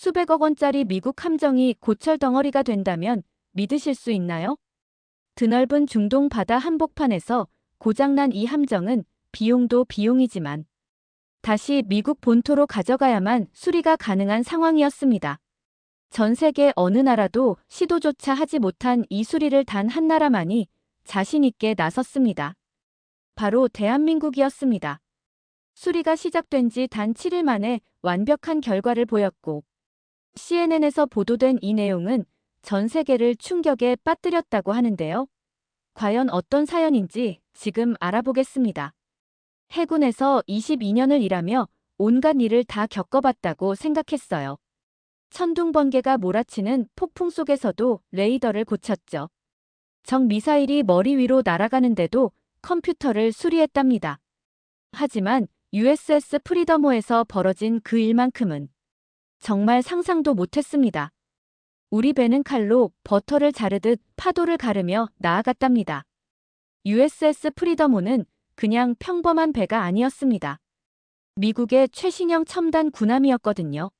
수백억 원짜리 미국 함정이 고철 덩어리가 된다면 믿으실 수 있나요? 드넓은 중동 바다 한복판에서 고장난 이 함정은 비용도 비용이지만 다시 미국 본토로 가져가야만 수리가 가능한 상황이었습니다. 전 세계 어느 나라도 시도조차 하지 못한 이 수리를 단 한 나라만이 자신 있게 나섰습니다. 바로 대한민국이었습니다. 수리가 시작된 지 단 7일 만에 완벽한 결과를 보였고 CNN에서 보도된 이 내용은 전 세계를 충격에 빠뜨렸다고 하는데요. 과연 어떤 사연인지 지금 알아보겠습니다. 해군에서 22년을 일하며 온갖 일을 다 겪어봤다고 생각했어요. 천둥번개가 몰아치는 폭풍 속에서도 레이더를 고쳤죠. 적 미사일이 머리 위로 날아가는데도 컴퓨터를 수리했답니다. 하지만 USS 프리더모에서 벌어진 그 일만큼은 정말 상상도 못했습니다. 우리 배는 칼로 버터를 자르듯 파도를 가르며 나아갔답니다. USS 프리더모는 그냥 평범한 배가 아니었습니다. 미국의 최신형 첨단 군함이었거든요.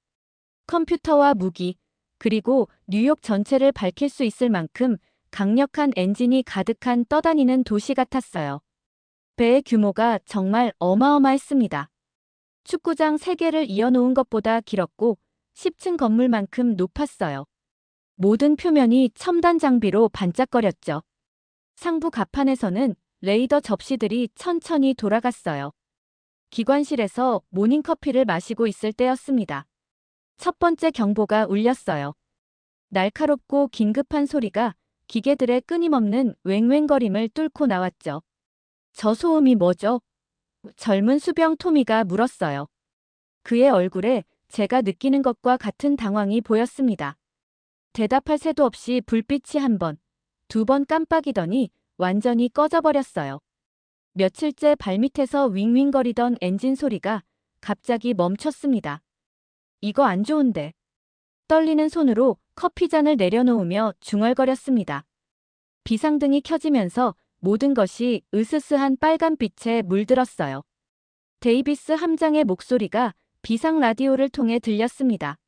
컴퓨터와 무기, 그리고 뉴욕 전체를 밝힐 수 있을 만큼 강력한 엔진이 가득한 떠다니는 도시 같았어요. 배의 규모가 정말 어마어마했습니다. 축구장 3개를 이어놓은 것보다 길었고 10층 건물만큼 높았어요. 모든 표면이 첨단 장비로 반짝거렸죠. 상부 갑판에서는 레이더 접시들이 천천히 돌아갔어요. 기관실에서 모닝커피를 마시고 있을 때였습니다. 첫 번째 경보가 울렸어요. 날카롭고 긴급한 소리가 기계들의 끊임없는 웽웽거림을 뚫고 나왔죠. 저 소음이 뭐죠? 젊은 수병 토미가 물었어요. 그의 얼굴에 제가 느끼는 것과 같은 당황이 보였습니다. 대답할 새도 없이 불빛이 한 번, 2번 깜빡이더니 완전히 꺼져버렸어요. 며칠째 발밑에서 윙윙거리던 엔진 소리가 갑자기 멈췄습니다. 이거 안 좋은데. 떨리는 손으로 커피잔을 내려놓으며 중얼거렸습니다. 비상등이 켜지면서 모든 것이 으스스한 빨간빛에 물들었어요. 데이비스 함장의 목소리가 비상 라디오를 통해 들렸습니다.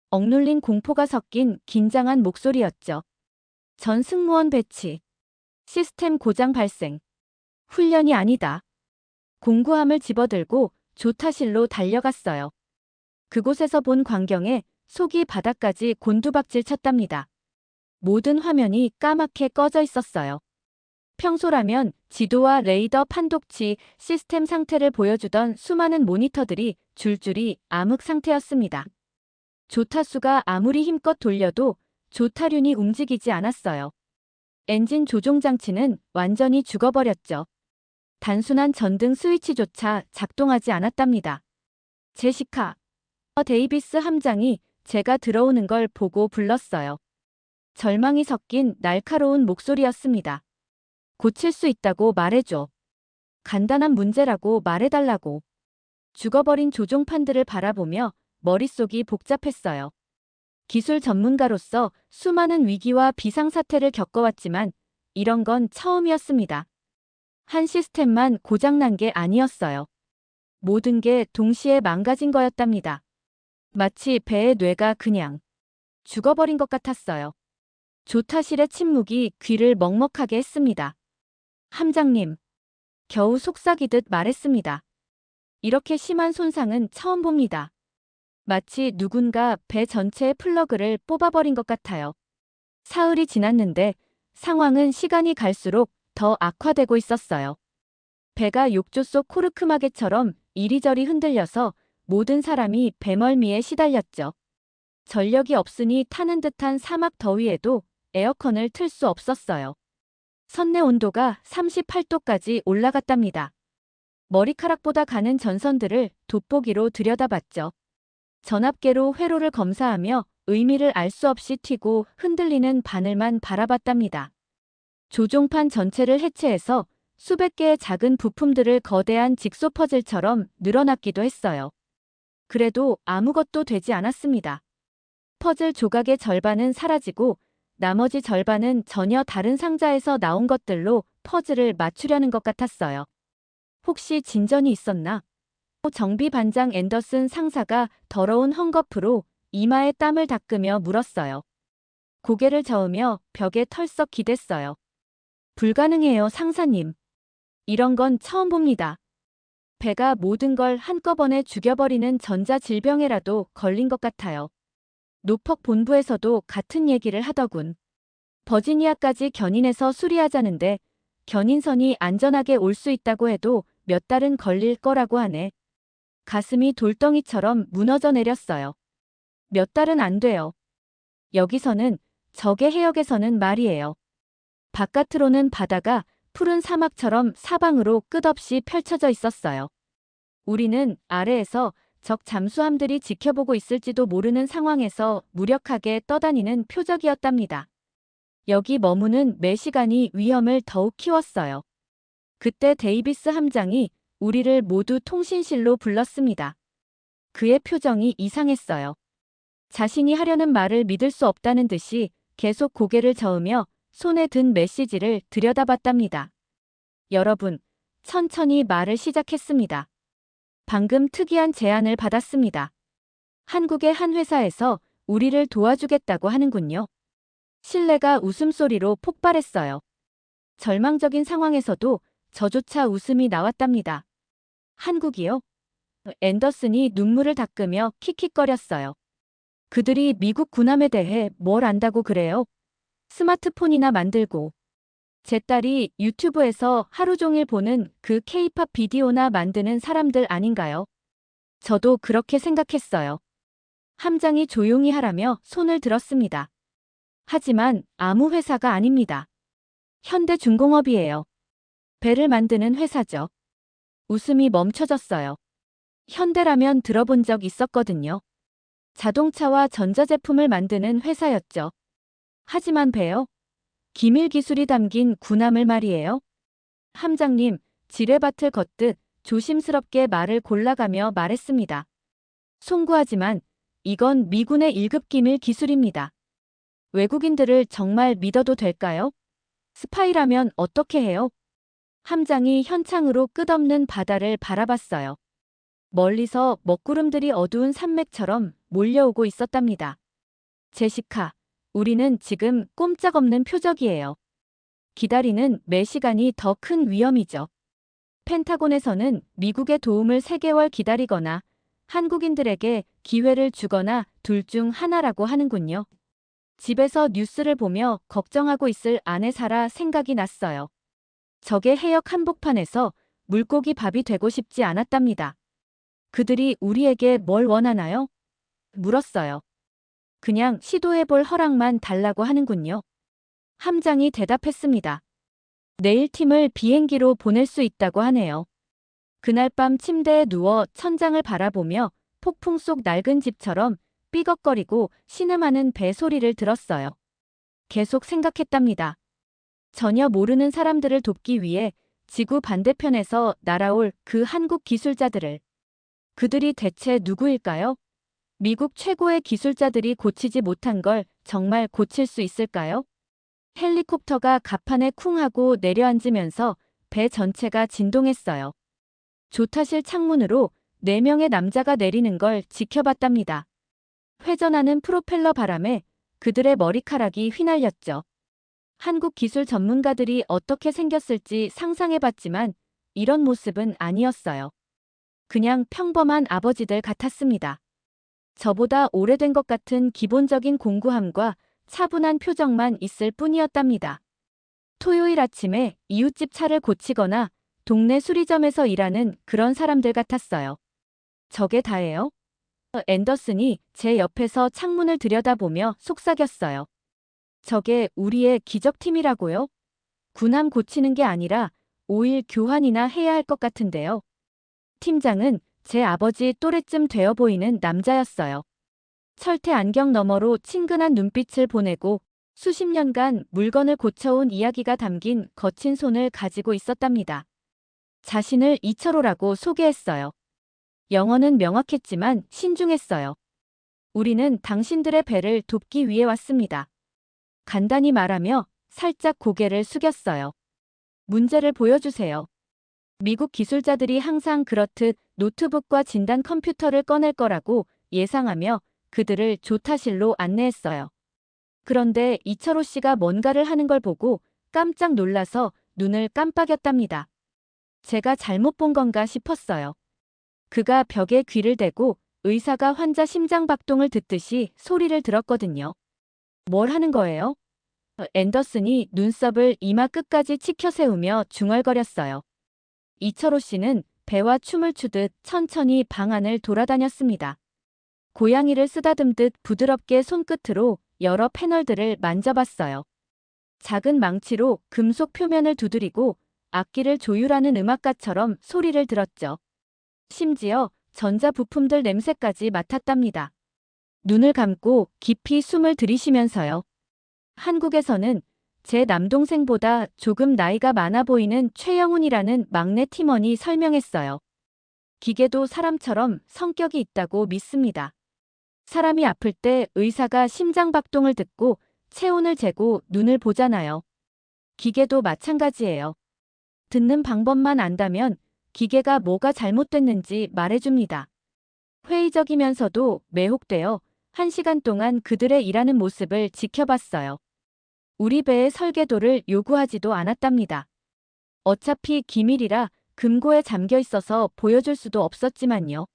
억눌린 공포가 섞인 긴장한 목소리였죠. 전 승무원 배치. 시스템 고장 발생. 훈련이 아니다. 공구함을 집어들고 조타실로 달려갔어요. 그곳에서 본 광경에 속이 바닥까지 곤두박질 쳤답니다. 모든 화면이 까맣게 꺼져 있었어요. 평소라면 지도와 레이더 판독치, 시스템 상태를 보여주던 수많은 모니터들이 줄줄이 암흑 상태였습니다. 조타수가 아무리 힘껏 돌려도 조타륜이 움직이지 않았어요. 엔진 조종 장치는 완전히 죽어버렸죠. 단순한 전등 스위치조차 작동하지 않았답니다. 제시카, 데이비스 함장이 제가 들어오는 걸 보고 불렀어요. 절망이 섞인 날카로운 목소리였습니다. 고칠 수 있다고 말해줘. 간단한 문제라고 말해달라고. 죽어버린 조종판들을 바라보며 머릿속이 복잡했어요. 기술 전문가로서 수많은 위기와 비상사태를 겪어왔지만 이런 건 처음이었습니다. 한 시스템만 고장난 게 아니었어요. 모든 게 동시에 망가진 거였답니다. 마치 배의 뇌가 그냥 죽어버린 것 같았어요. 조타실의 침묵이 귀를 먹먹하게 했습니다. 함장님, 겨우 속삭이듯 말했습니다. 이렇게 심한 손상은 처음 봅니다. 마치 누군가 배 전체의 플러그를 뽑아버린 것 같아요. 사흘이 지났는데 상황은 시간이 갈수록 더 악화되고 있었어요. 배가 욕조 속 코르크마개처럼 이리저리 흔들려서 모든 사람이 배멀미에 시달렸죠. 전력이 없으니 타는 듯한 사막 더위에도 에어컨을 틀 수 없었어요. 선내 온도가 38도까지 올라갔답니다. 머리카락보다 가는 전선들을 돋보기로 들여다봤죠. 전압계로 회로를 검사하며 의미를 알 수 없이 튀고 흔들리는 바늘만 바라봤답니다. 조종판 전체를 해체해서 수백 개의 작은 부품들을 거대한 직소 퍼즐처럼 늘어놨기도 했어요. 그래도 아무것도 되지 않았습니다. 퍼즐 조각의 절반은 사라지고 나머지 절반은 전혀 다른 상자에서 나온 것들로 퍼즐을 맞추려는 것 같았어요. 혹시 진전이 있었나? 정비 반장 앤더슨 상사가 더러운 헝겊으로 이마에 땀을 닦으며 물었어요. 고개를 저으며 벽에 털썩 기댔어요. 불가능해요, 상사님. 이런 건 처음 봅니다. 배가 모든 걸 한꺼번에 죽여버리는 전자질병에라도 걸린 것 같아요. 노퍽 본부에서도 같은 얘기를 하더군. 버지니아까지 견인해서 수리하자는데 견인선이 안전하게 올 수 있다고 해도 몇 달은 걸릴 거라고 하네. 가슴이 돌덩이처럼 무너져 내렸어요. 몇 달은 안 돼요. 여기서는, 적의 해역에서는 말이에요. 바깥으로는 바다가 푸른 사막처럼 사방으로 끝없이 펼쳐져 있었어요. 우리는 아래에서 적 잠수함들이 지켜보고 있을지도 모르는 상황에서 무력하게 떠다니는 표적이었답니다. 여기 머무는 매 시간이 위험을 더욱 키웠어요. 그때 데이비스 함장이 우리를 모두 통신실로 불렀습니다. 그의 표정이 이상했어요. 자신이 하려는 말을 믿을 수 없다는 듯이 계속 고개를 저으며 손에 든 메시지를 들여다봤답니다. 여러분, 천천히 말을 시작했습니다. 방금 특이한 제안을 받았습니다. 한국의 한 회사에서 우리를 도와주겠다고 하는군요. 신뢰가 웃음소리로 폭발했어요. 절망적인 상황에서도 저조차 웃음이 나왔답니다. 한국이요? 앤더슨이 눈물을 닦으며 킥킥거렸어요. 그들이 미국 군함에 대해 뭘 안다고 그래요? 스마트폰이나 만들고. 제 딸이 유튜브에서 하루 종일 보는 그 케이팝 비디오나 만드는 사람들 아닌가요? 저도 그렇게 생각했어요. 함장이 조용히 하라며 손을 들었습니다. 하지만 아무 회사가 아닙니다. 현대중공업이에요. 배를 만드는 회사죠. 웃음이 멈춰졌어요. 현대라면 들어본 적 있었거든요. 자동차와 전자제품을 만드는 회사였죠. 하지만 배요? 기밀 기술이 담긴 군함을 말이에요. 함장님, 지뢰밭을 걷듯 조심스럽게 말을 골라가며 말했습니다. 송구하지만 이건 미군의 1급 기밀 기술입니다. 외국인들을 정말 믿어도 될까요? 스파이라면 어떻게 해요? 함장이 현창으로 끝없는 바다를 바라봤어요. 멀리서 먹구름들이 어두운 산맥처럼 몰려오고 있었답니다. 제시카, 우리는 지금 꼼짝없는 표적이에요. 기다리는 매 시간이 더 큰 위험이죠. 펜타곤에서는 미국의 도움을 3개월 기다리거나 한국인들에게 기회를 주거나 둘 중 하나라고 하는군요. 집에서 뉴스를 보며 걱정하고 있을 아내 사라 생각이 났어요. 적의 해역 한복판에서 물고기 밥이 되고 싶지 않았답니다. 그들이 우리에게 뭘 원하나요? 물었어요. 그냥 시도해볼 허락만 달라고 하는군요. 함장이 대답했습니다. 내일 팀을 비행기로 보낼 수 있다고 하네요. 그날 밤 침대에 누워 천장을 바라보며 폭풍 속 낡은 집처럼 삐걱거리고 신음하는 배 소리를 들었어요. 계속 생각했답니다. 전혀 모르는 사람들을 돕기 위해 지구 반대편에서 날아올 그 한국 기술자들을. 그들이 대체 누구일까요? 미국 최고의 기술자들이 고치지 못한 걸 정말 고칠 수 있을까요? 헬리콥터가 갑판에 쿵 하고 내려앉으면서 배 전체가 진동했어요. 조타실 창문으로 4명의 남자가 내리는 걸 지켜봤답니다. 회전하는 프로펠러 바람에 그들의 머리카락이 휘날렸죠. 한국 기술 전문가들이 어떻게 생겼을지 상상해봤지만 이런 모습은 아니었어요. 그냥 평범한 아버지들 같았습니다. 저보다 오래된 것 같은 기본적인 공구함과 차분한 표정만 있을 뿐이었답니다. 토요일 아침에 이웃집 차를 고치거나 동네 수리점에서 일하는 그런 사람들 같았어요. 저게 다예요? 앤더슨이 제 옆에서 창문을 들여다보며 속삭였어요. 저게 우리의 기적팀이라고요? 군함 고치는 게 아니라 오일 교환이나 해야 할 것 같은데요. 팀장은 제 아버지 또래쯤 되어 보이는 남자였어요. 철퇴 안경 너머로 친근한 눈빛을 보내고 수십 년간 물건을 고쳐온 이야기가 담긴 거친 손을 가지고 있었답니다. 자신을 이철호라고 소개했어요. 영어는 명확했지만 신중했어요. 우리는 당신들의 배를 돕기 위해 왔습니다. 간단히 말하며 살짝 고개를 숙였어요. 문제를 보여주세요. 미국 기술자들이 항상 그렇듯 노트북과 진단 컴퓨터를 꺼낼 거라고 예상하며 그들을 조타실로 안내했어요. 그런데 이철호 씨가 뭔가를 하는 걸 보고 깜짝 놀라서 눈을 깜빡였답니다. 제가 잘못 본 건가 싶었어요. 그가 벽에 귀를 대고 의사가 환자 심장박동을 듣듯이 소리를 들었거든요. 뭘 하는 거예요? 앤더슨이 눈썹을 이마 끝까지 치켜 세우며 중얼거렸어요. 이철호 씨는 배와 춤을 추듯 천천히 방 안을 돌아다녔습니다. 고양이를 쓰다듬듯 부드럽게 손끝으로 여러 패널들을 만져봤어요. 작은 망치로 금속 표면을 두드리고 악기를 조율하는 음악가처럼 소리를 들었죠. 심지어 전자부품들 냄새까지 맡았답니다. 눈을 감고 깊이 숨을 들이쉬면서요. 한국에서는 제 남동생보다 조금 나이가 많아 보이는 최영훈이라는 막내 팀원이 설명했어요. 기계도 사람처럼 성격이 있다고 믿습니다. 사람이 아플 때 의사가 심장박동을 듣고 체온을 재고 눈을 보잖아요. 기계도 마찬가지예요. 듣는 방법만 안다면 기계가 뭐가 잘못됐는지 말해줍니다. 회의적이면서도 매혹되어 1시간 동안 그들의 일하는 모습을 지켜봤어요. 우리 배의 설계도를 요구하지도 않았답니다. 어차피 기밀이라 금고에 잠겨 있어서 보여줄 수도 없었지만요.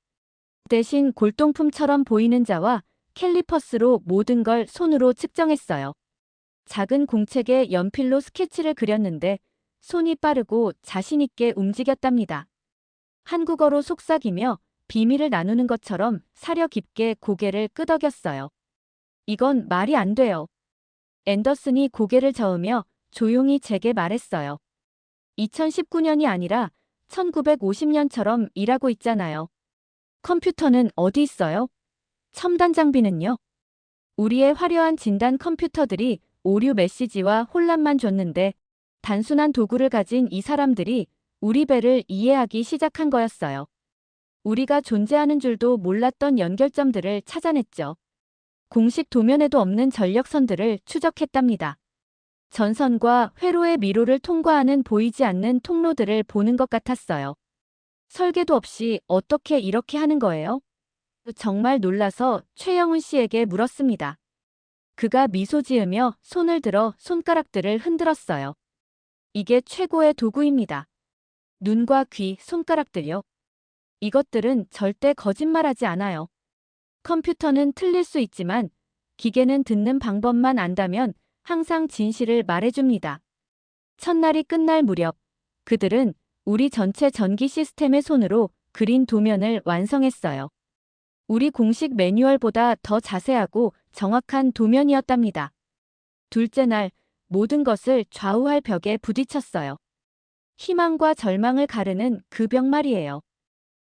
대신 골동품처럼 보이는 자와 캘리퍼스로 모든 걸 손으로 측정했어요. 작은 공책에 연필로 스케치를 그렸는데 손이 빠르고 자신있게 움직였답니다. 한국어로 속삭이며 비밀을 나누는 것처럼 사려 깊게 고개를 끄덕였어요. 이건 말이 안 돼요. 앤더슨이 고개를 저으며 조용히 제게 말했어요. 2019년이 아니라 1950년처럼 일하고 있잖아요. 컴퓨터는 어디 있어요? 첨단 장비는요? 우리의 화려한 진단 컴퓨터들이 오류 메시지와 혼란만 줬는데 단순한 도구를 가진 이 사람들이 우리 배를 이해하기 시작한 거였어요. 우리가 존재하는 줄도 몰랐던 연결점들을 찾아냈죠. 공식 도면에도 없는 전력선들을 추적했답니다. 전선과 회로의 미로를 통과하는 보이지 않는 통로들을 보는 것 같았어요. 설계도 없이 어떻게 이렇게 하는 거예요? 정말 놀라서 최영훈 씨에게 물었습니다. 그가 미소 지으며 손을 들어 손가락들을 흔들었어요. 이게 최고의 도구입니다. 눈과 귀, 손가락들요. 이것들은 절대 거짓말하지 않아요. 컴퓨터는 틀릴 수 있지만 기계는 듣는 방법만 안다면 항상 진실을 말해줍니다. 첫날이 끝날 무렵 그들은 우리 전체 전기 시스템의 손으로 그린 도면을 완성했어요. 우리 공식 매뉴얼보다 더 자세하고 정확한 도면이었답니다. 둘째 날 모든 것을 좌우할 벽에 부딪혔어요. 희망과 절망을 가르는 그 벽 말이에요.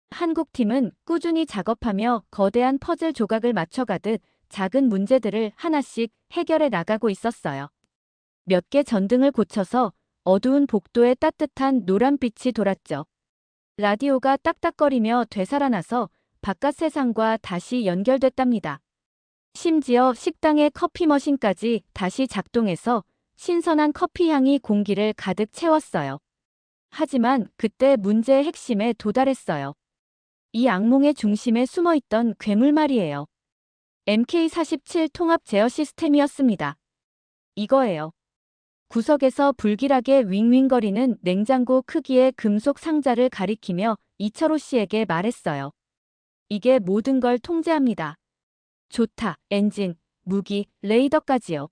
한국 팀은 꾸준히 작업하며 거대한 퍼즐 조각을 맞춰가듯 작은 문제들을 하나씩 해결해 나가고 있었어요. 몇 개 전등을 고쳐서 어두운 복도에 따뜻한 노란빛이 돌았죠. 라디오가 딱딱거리며 되살아나서 바깥 세상과 다시 연결됐답니다. 심지어 식당의 커피 머신까지 다시 작동해서 신선한 커피 향이 공기를 가득 채웠어요. 하지만 그때 문제의 핵심에 도달했어요. 이 악몽의 중심에 숨어있던 괴물 말이에요. MK47 통합 제어 시스템이었습니다. 이거예요. 구석에서 불길하게 윙윙거리는 냉장고 크기의 금속 상자를 가리키며 이철호 씨에게 말했어요. 이게 모든 걸 통제합니다. 조타, 엔진, 무기, 레이더까지요.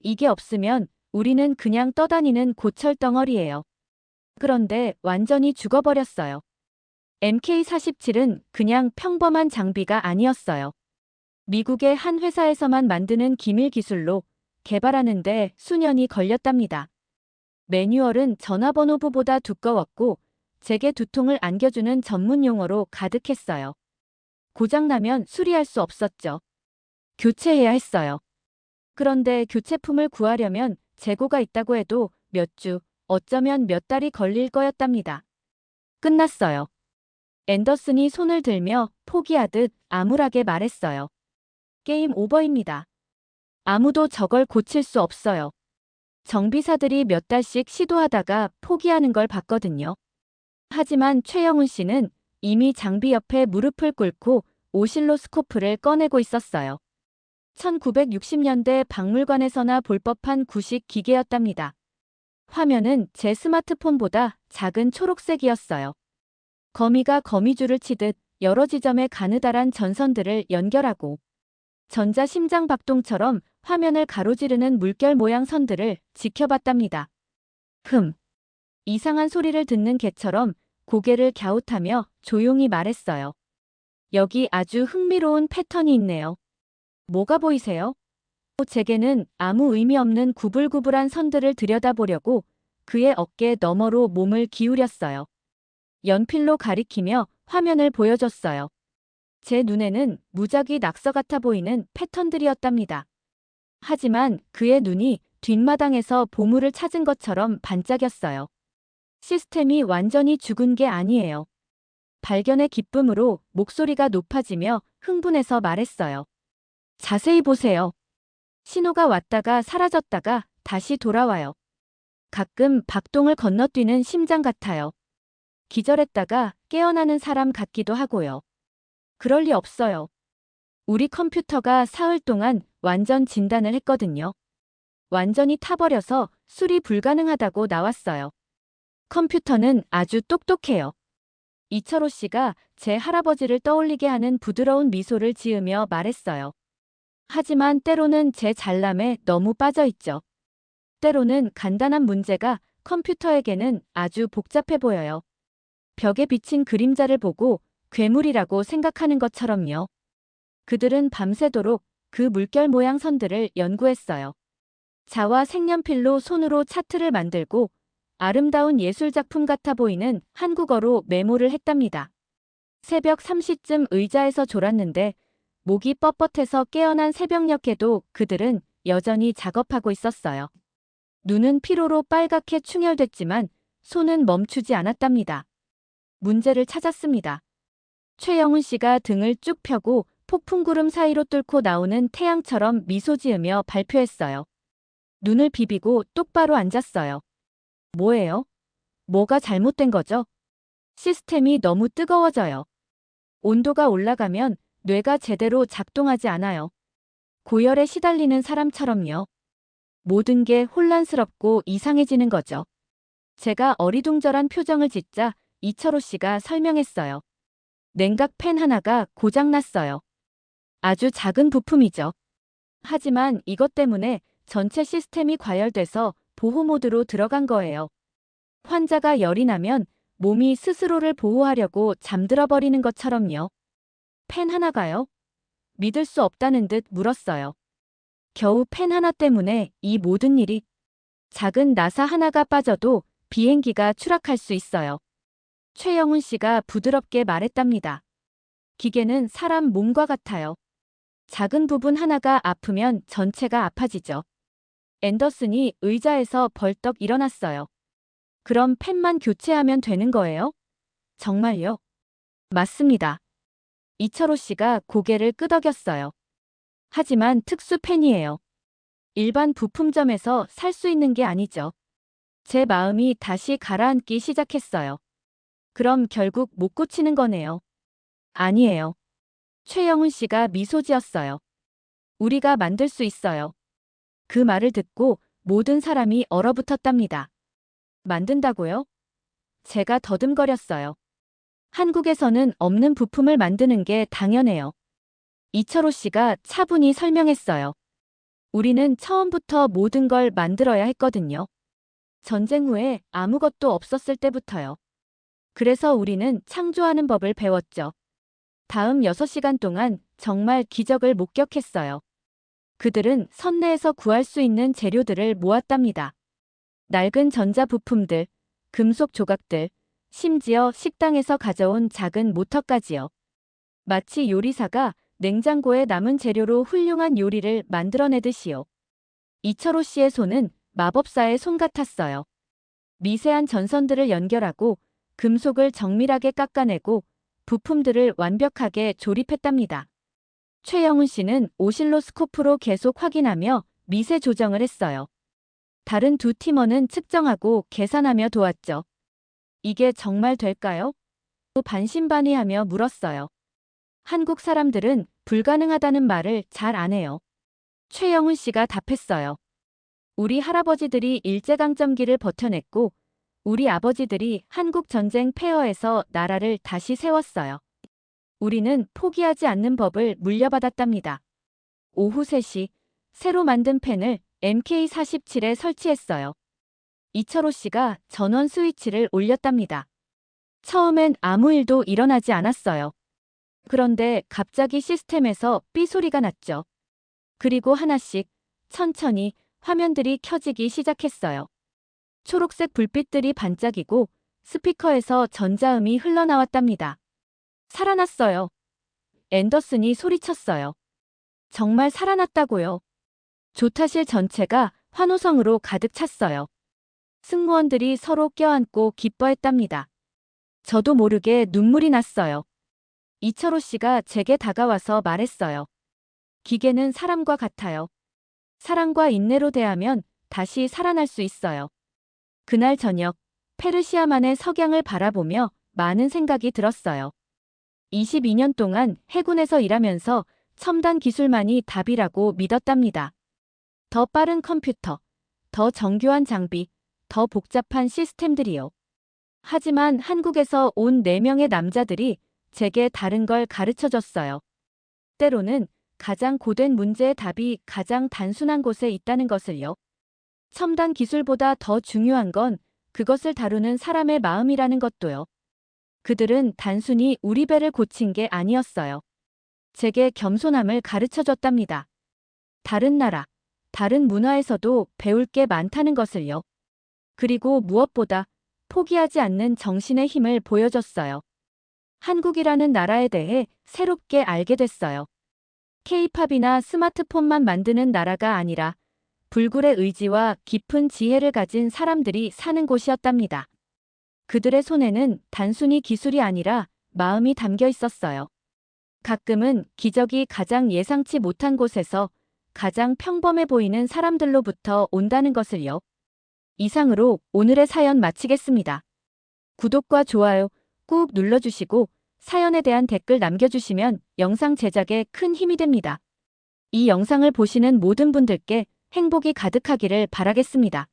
이게 없으면 우리는 그냥 떠다니는 고철 덩어리예요. 그런데 완전히 죽어버렸어요. MK47은 그냥 평범한 장비가 아니었어요. 미국의 한 회사에서만 만드는 기밀 기술로 개발하는데 수년이 걸렸답니다. 매뉴얼은 전화번호부보다 두꺼웠고 제게 두통을 안겨주는 전문 용어로 가득했어요. 고장나면 수리할 수 없었죠. 교체해야 했어요. 그런데 교체품을 구하려면 재고가 있다고 해도 몇 주, 어쩌면 몇 달이 걸릴 거였답니다. 끝났어요. 앤더슨이 손을 들며 포기하듯 암울하게 말했어요. 게임 오버입니다. 아무도 저걸 고칠 수 없어요. 정비사들이 몇 달씩 시도하다가 포기하는 걸 봤거든요. 하지만 최영훈 씨는 이미 장비 옆에 무릎을 꿇고 오실로스코프를 꺼내고 있었어요. 1960년대 박물관에서나 볼 법한 구식 기계였답니다. 화면은 제 스마트폰보다 작은 초록색이었어요. 거미가 거미줄을 치듯 여러 지점의 가느다란 전선들을 연결하고 전자 심장 박동처럼 화면을 가로지르는 물결 모양 선들을 지켜봤답니다. 이상한 소리를 듣는 개처럼 고개를 갸웃하며 조용히 말했어요. 여기 아주 흥미로운 패턴이 있네요. 뭐가 보이세요? 제게는 아무 의미 없는 구불구불한 선들을 들여다보려고 그의 어깨 너머로 몸을 기울였어요. 연필로 가리키며 화면을 보여줬어요. 제 눈에는 무작위 낙서 같아 보이는 패턴들이었답니다. 하지만 그의 눈이 뒷마당에서 보물을 찾은 것처럼 반짝였어요. 시스템이 완전히 죽은 게 아니에요. 발견의 기쁨으로 목소리가 높아지며 흥분해서 말했어요. 자세히 보세요. 신호가 왔다가 사라졌다가 다시 돌아와요. 가끔 박동을 건너뛰는 심장 같아요. 기절했다가 깨어나는 사람 같기도 하고요. 그럴 리 없어요. 우리 컴퓨터가 사흘 동안 완전 진단을 했거든요. 완전히 타버려서 수리 불가능하다고 나왔어요. 컴퓨터는 아주 똑똑해요. 이철호 씨가 제 할아버지를 떠올리게 하는 부드러운 미소를 지으며 말했어요. 하지만 때로는 제 잘남에 너무 빠져있죠. 때로는 간단한 문제가 컴퓨터에게는 아주 복잡해 보여요. 벽에 비친 그림자를 보고 괴물이라고 생각하는 것처럼요. 그들은 밤새도록 그 물결 모양 선들을 연구했어요. 자와 색연필로 손으로 차트를 만들고 아름다운 예술작품 같아 보이는 한국어로 메모를 했답니다. 새벽 3시쯤 의자에서 졸았는데 목이 뻣뻣해서 깨어난 새벽녘에도 그들은 여전히 작업하고 있었어요. 눈은 피로로 빨갛게 충혈됐지만 손은 멈추지 않았답니다. 문제를 찾았습니다. 최영훈 씨가 등을 쭉 펴고 폭풍구름 사이로 뚫고 나오는 태양처럼 미소 지으며 발표했어요. 눈을 비비고 똑바로 앉았어요. 뭐예요? 뭐가 잘못된 거죠? 시스템이 너무 뜨거워져요. 온도가 올라가면 뇌가 제대로 작동하지 않아요. 고열에 시달리는 사람처럼요. 모든 게 혼란스럽고 이상해지는 거죠. 제가 어리둥절한 표정을 짓자 이철호 씨가 설명했어요. 냉각 팬 하나가 고장났어요. 아주 작은 부품이죠. 하지만 이것 때문에 전체 시스템이 과열돼서 보호 모드로 들어간 거예요. 환자가 열이 나면 몸이 스스로를 보호하려고 잠들어 버리는 것처럼요. 펜 하나가요? 믿을 수 없다는 듯 물었어요. 겨우 펜 하나 때문에 이 모든 일이. 작은 나사 하나가 빠져도 비행기가 추락할 수 있어요. 최영훈 씨가 부드럽게 말했답니다. 기계는 사람 몸과 같아요. 작은 부분 하나가 아프면 전체가 아파지죠. 앤더슨이 의자에서 벌떡 일어났어요. 그럼 펜만 교체하면 되는 거예요? 정말요? 맞습니다. 이철호 씨가 고개를 끄덕였어요. 하지만 특수 펜이에요. 일반 부품점에서 살 수 있는 게 아니죠. 제 마음이 다시 가라앉기 시작했어요. 그럼 결국 못 고치는 거네요. 아니에요. 최영훈 씨가 미소 지었어요. 우리가 만들 수 있어요. 그 말을 듣고 모든 사람이 얼어붙었답니다. 만든다고요? 제가 더듬거렸어요. 한국에서는 없는 부품을 만드는 게 당연해요. 이철호 씨가 차분히 설명했어요. 우리는 처음부터 모든 걸 만들어야 했거든요. 전쟁 후에 아무것도 없었을 때부터요. 그래서 우리는 창조하는 법을 배웠죠. 다음 6시간 동안 정말 기적을 목격했어요. 그들은 선내에서 구할 수 있는 재료들을 모았답니다. 낡은 전자부품들, 금속 조각들, 심지어 식당에서 가져온 작은 모터까지요. 마치 요리사가 냉장고에 남은 재료로 훌륭한 요리를 만들어내듯이요. 이철호 씨의 손은 마법사의 손 같았어요. 미세한 전선들을 연결하고 금속을 정밀하게 깎아내고 부품들을 완벽하게 조립했답니다. 최영훈 씨는 오실로스코프로 계속 확인하며 미세 조정을 했어요. 다른 두 팀원은 측정하고 계산하며 도왔죠. 이게 정말 될까요? 반신반의하며 물었어요. 한국 사람들은 불가능하다는 말을 잘 안 해요. 최영훈 씨가 답했어요. 우리 할아버지들이 일제강점기를 버텨냈고 우리 아버지들이 한국전쟁 폐허에서 나라를 다시 세웠어요. 우리는 포기하지 않는 법을 물려받았답니다. 오후 3시 새로 만든 펜을 MK47에 설치했어요. 이철호 씨가 전원 스위치를 올렸답니다. 처음엔 아무 일도 일어나지 않았어요. 그런데 갑자기 시스템에서 삐 소리가 났죠. 그리고 하나씩 천천히 화면들이 켜지기 시작했어요. 초록색 불빛들이 반짝이고 스피커에서 전자음이 흘러나왔답니다. 살아났어요. 앤더슨이 소리쳤어요. 정말 살아났다고요. 조타실 전체가 환호성으로 가득 찼어요. 승무원들이 서로 껴안고 기뻐했답니다. 저도 모르게 눈물이 났어요. 이철호 씨가 제게 다가와서 말했어요. 기계는 사람과 같아요. 사랑과 인내로 대하면 다시 살아날 수 있어요. 그날 저녁 페르시아만의 석양을 바라보며 많은 생각이 들었어요. 22년 동안 해군에서 일하면서 첨단 기술만이 답이라고 믿었답니다. 더 빠른 컴퓨터, 더 정교한 장비, 더 복잡한 시스템들이요. 하지만 한국에서 온 4명의 남자들이 제게 다른 걸 가르쳐줬어요. 때로는 가장 고된 문제의 답이 가장 단순한 곳에 있다는 것을요. 첨단 기술보다 더 중요한 건 그것을 다루는 사람의 마음이라는 것도요. 그들은 단순히 우리 배를 고친 게 아니었어요. 제게 겸손함을 가르쳐줬답니다. 다른 나라, 다른 문화에서도 배울 게 많다는 것을요. 그리고 무엇보다 포기하지 않는 정신의 힘을 보여줬어요. 한국이라는 나라에 대해 새롭게 알게 됐어요. K-팝이나 스마트폰만 만드는 나라가 아니라 불굴의 의지와 깊은 지혜를 가진 사람들이 사는 곳이었답니다. 그들의 손에는 단순히 기술이 아니라 마음이 담겨 있었어요. 가끔은 기적이 가장 예상치 못한 곳에서 가장 평범해 보이는 사람들로부터 온다는 것을요. 이상으로 오늘의 사연 마치겠습니다. 구독과 좋아요 꾹 눌러주시고 사연에 대한 댓글 남겨주시면 영상 제작에 큰 힘이 됩니다. 이 영상을 보시는 모든 분들께 행복이 가득하기를 바라겠습니다.